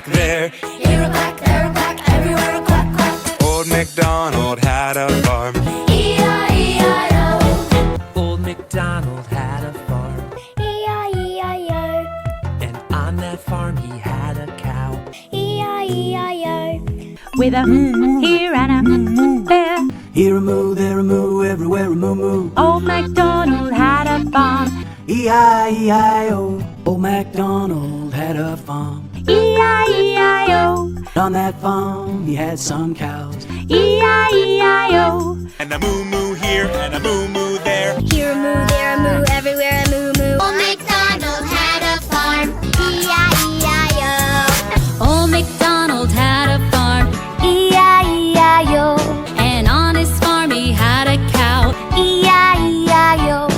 quack there. Here a quack, there a quack, everywhere a quack, quack. Old MacDonald had a farm. E-I-E-I-O. Old MacDonald had a farm, E-I-E-I-O. and on that farm he had a cow. E-I-E-I-O. With a here and a there. Here a moo, there a moo, everywhere a moo moo. Old MacDonald had a farm. E-I-E-I-O. Old MacDonald had a farm. E-I-E-I-O. On that farm he had some cows. E-I-E-I-O. And a moo moo here and a moo moo there. Here a moo, there a moo, everywhere a moo moo. Old MacDonald had a farm. E-I-E-I-O. Old MacDonald had a farm. E-I-E-I-O. And on his farm he had a cow. E-I-E-I-O.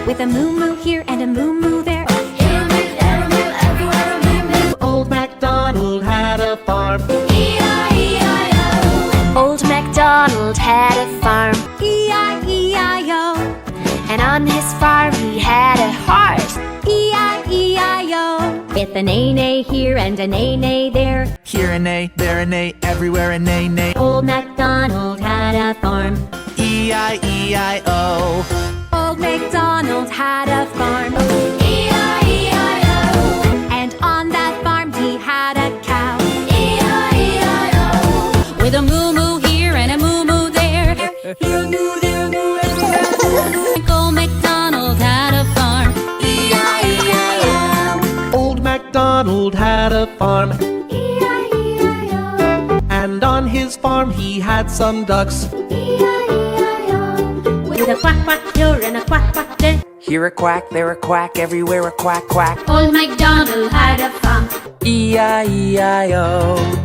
With a moo moo here and a moo moo there. Here a moo, there a moo, everywhere a moo moo. Old MacDonald had a farm, E-I-E-I-O. Old MacDonald had a farm. E-I-E-I-O. And on his farm he had a horse. E-I-E-I-O. With a neigh-neigh here and a neigh-neigh there. here a neigh, there a neigh, everywhere a neigh neigh. Old MacDonald had a farm. E-I-E-I-O. Old MacDonald had a farm. E-I-E-I-O. And on that farm he had a cow. E-I-E-I-O. With a moo moo here and a moo moo there. Here a moo, there a moo, everywhere a moo moo. Old MacDonald had a farm. E-I-E-I-O. Old MacDonald had a farm, E-I-E-I-O. and on his farm he had some ducks. E-I-E-I-O. With a quack quack here and a quack quack there. Here a quack, there a quack, everywhere a quack quack. Old MacDonald had a farm. E-I-E-I-O.